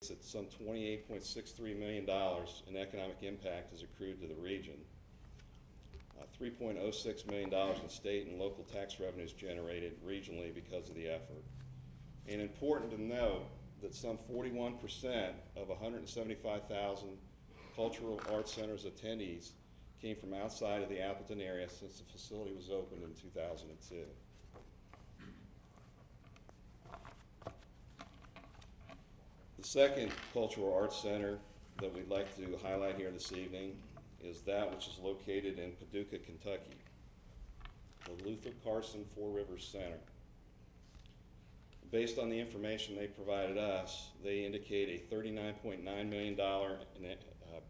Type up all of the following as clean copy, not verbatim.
that some $28.63 million in economic impact is accrued to the region. $3.06 million in state and local tax revenues generated regionally because of the effort. And important to note that some 41% of 175,000 cultural arts centers attendees came from outside of the Appleton area since the facility was opened in 2002. The second cultural arts center that we'd like to highlight here this evening is that which is located in Paducah, Kentucky, the Luther Carson Four Rivers Center. Based on the information they provided us, they indicate a $39.9 million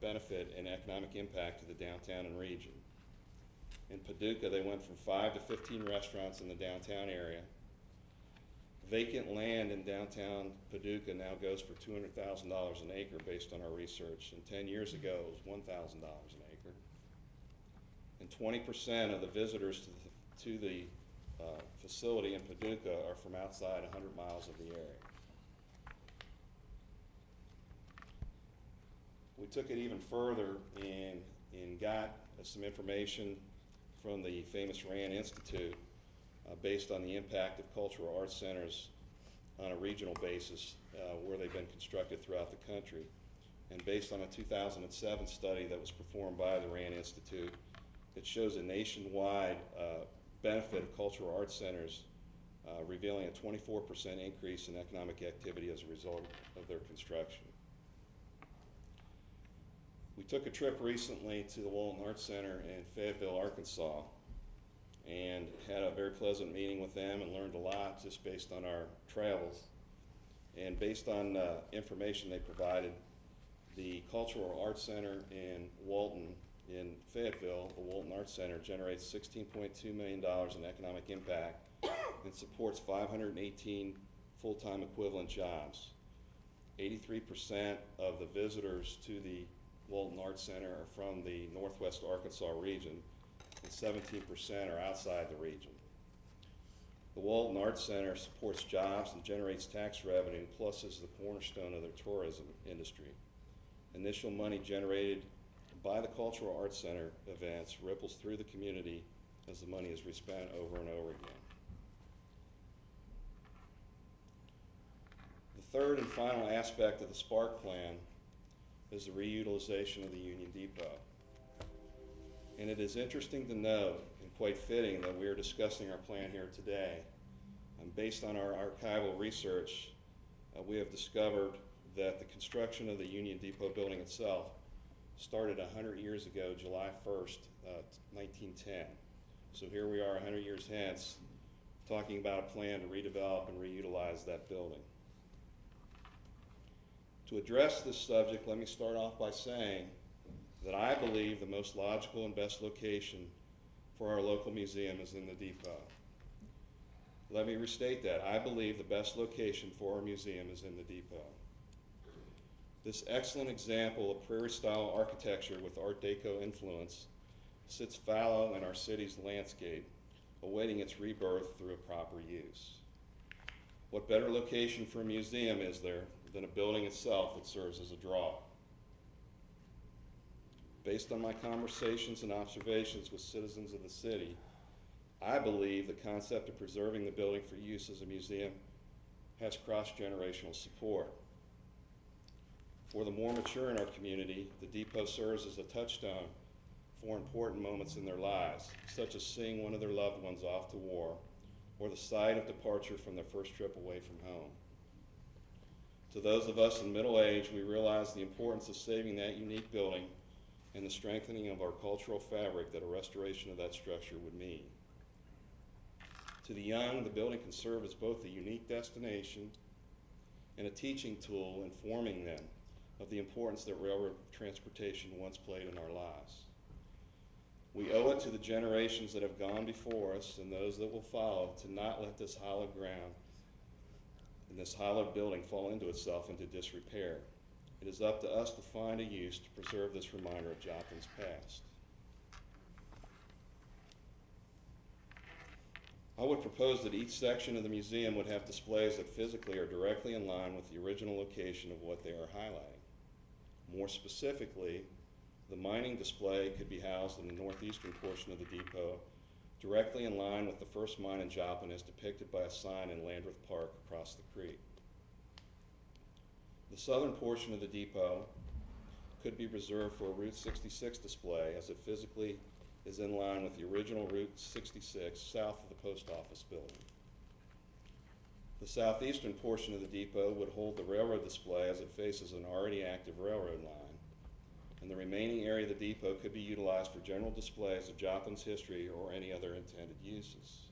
benefit in economic impact to the downtown and region. In Paducah, they went from 5 to 15 restaurants in the downtown area. Vacant land in downtown Paducah now goes for $200,000 an acre based on our research, and 10 years ago it was $1,000 an acre. And 20% of the visitors to the facility in Paducah are from outside 100 miles of the area. We took it even further and got some information from the famous Rand Institute based on the impact of cultural arts centers on a regional basis where they've been constructed throughout the country. And based on a 2007 study that was performed by the Rand Institute, it shows a nationwide benefit of cultural arts centers, revealing a 24% increase in economic activity as a result of their construction. We took a trip recently to the Walton Arts Center in Fayetteville, Arkansas, and had a very pleasant meeting with them and learned a lot just based on our travels. And based on information they provided, the Cultural Arts Center in Walton, in Fayetteville, the Walton Arts Center, generates $16.2 million in economic impact and supports 518 full-time equivalent jobs. 83% of the visitors to the Walton Arts Center are from the Northwest Arkansas region, and 17% are outside the region. The Walton Arts Center supports jobs and generates tax revenue, plus is the cornerstone of their tourism industry. Initial money generated by the Cultural Arts Center events ripples through the community as the money is respent over and over again. The third and final aspect of the Spark Plan is the reutilization of the Union Depot. And it is interesting to note, and quite fitting, that we are discussing our plan here today. And based on our archival research, we have discovered that the construction of the Union Depot building itself started 100 years ago, July 1st, 1910. So here we are 100 years hence, talking about a plan to redevelop and reutilize that building. To address this subject, let me start off by saying that I believe the most logical and best location for our local museum is in the depot. Let me restate that. I believe the best location for our museum is in the depot. This excellent example of prairie-style architecture with Art Deco influence sits fallow in our city's landscape, awaiting its rebirth through a proper use. What better location for a museum is there than a building itself that serves as a draw? Based on my conversations and observations with citizens of the city, I believe the concept of preserving the building for use as a museum has cross-generational support. For the more mature in our community, the depot serves as a touchstone for important moments in their lives, such as seeing one of their loved ones off to war, or the sight of departure from their first trip away from home. To those of us in middle age, we realize the importance of saving that unique building and the strengthening of our cultural fabric that a restoration of that structure would mean. To the young, the building can serve as both a unique destination and a teaching tool informing them of the importance that railroad transportation once played in our lives. We owe it to the generations that have gone before us and those that will follow to not let this hallowed ground and this hallowed building fall into itself into disrepair. It is up to us to find a use to preserve this reminder of Joplin's past. I would propose that each section of the museum would have displays that physically are directly in line with the original location of what they are highlighting. More specifically, the mining display could be housed in the northeastern portion of the depot, directly in line with the first mine in Joplin as depicted by a sign in Landreth Park across the creek. The southern portion of the depot could be reserved for a Route 66 display as it physically is in line with the original Route 66 south of the post office building. The southeastern portion of the depot would hold the railroad display as it faces an already active railroad line, and the remaining area of the depot could be utilized for general displays of Joplin's history or any other intended uses.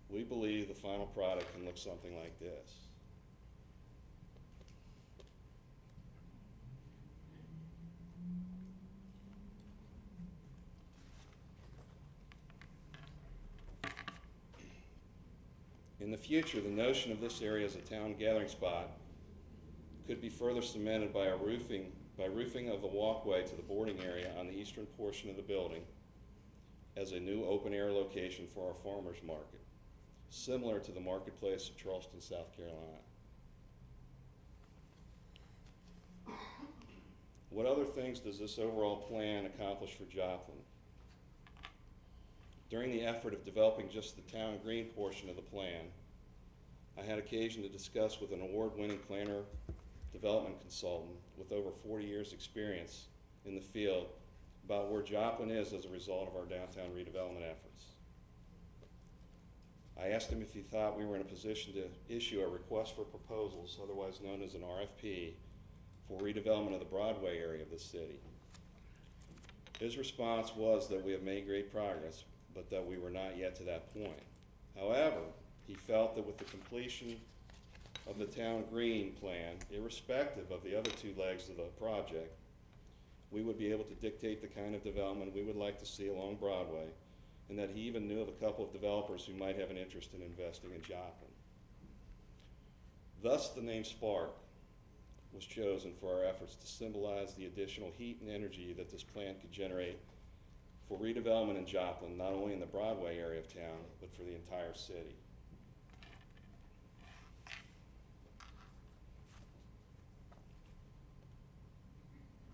We believe the final product can look something like this. In the future, the notion of this area as a town gathering spot could be further cemented by roofing of the walkway to the boarding area on the eastern portion of the building as a new open-air location for our farmers market, similar to the marketplace of Charleston, South Carolina. What other things does this overall plan accomplish for Joplin? During the effort of developing just the town green portion of the plan, I had occasion to discuss with an award-winning planner development consultant with over 40 years experience in the field about where Joplin is as a result of our downtown redevelopment efforts. I asked him if he thought we were in a position to issue a request for proposals, otherwise known as an RFP, for redevelopment of the Broadway area of the city. His response was that we have made great progress, but that we were not yet to that point. However, he felt that with the completion of the town green plan, irrespective of the other two legs of the project, we would be able to dictate the kind of development we would like to see along Broadway, and that he even knew of a couple of developers who might have an interest in investing in Joplin. Thus, the name Spark was chosen for our efforts to symbolize the additional heat and energy that this plan could generate for redevelopment in Joplin, not only in the Broadway area of town, but for the entire city.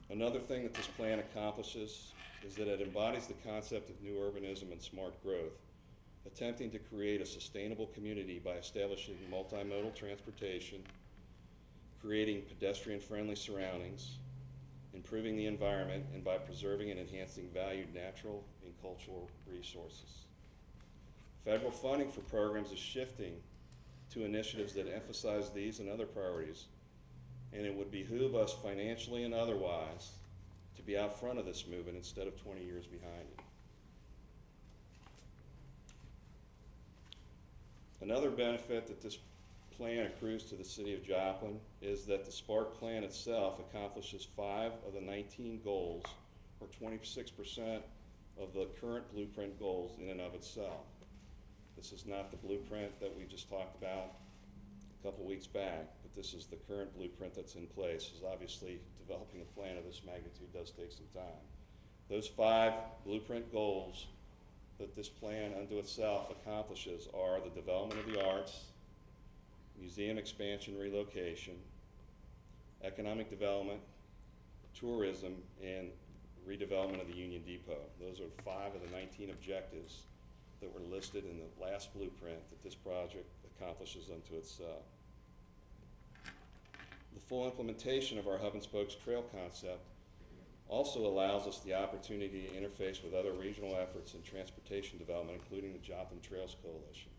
Another thing that this plan accomplishes is that it embodies the concept of new urbanism and smart growth, attempting to create a sustainable community by establishing multimodal transportation, creating pedestrian-friendly surroundings, improving the environment, and by preserving and enhancing valued natural and cultural resources. Federal funding for programs is shifting to initiatives that emphasize these and other priorities, and it would behoove us financially and otherwise to be out front of this movement instead of 20 years behind it. Another benefit that this plan accrues to the city of Joplin is that the Spark plan itself accomplishes 5 of the 19 goals, or 26% of the current blueprint goals in and of itself. This is not the blueprint that we just talked about a couple weeks back, but this is the current blueprint that's in place, as obviously developing a plan of this magnitude does take some time. Those 5 blueprint goals that this plan unto itself accomplishes are the development of the arts, museum expansion relocation, economic development, tourism, and redevelopment of the Union Depot. Those are 5 of the 19 objectives that were listed in the last blueprint that this project accomplishes unto itself. The full implementation of our hub and spokes trail concept also allows us the opportunity to interface with other regional efforts in transportation development, including the Joplin Trails Coalition.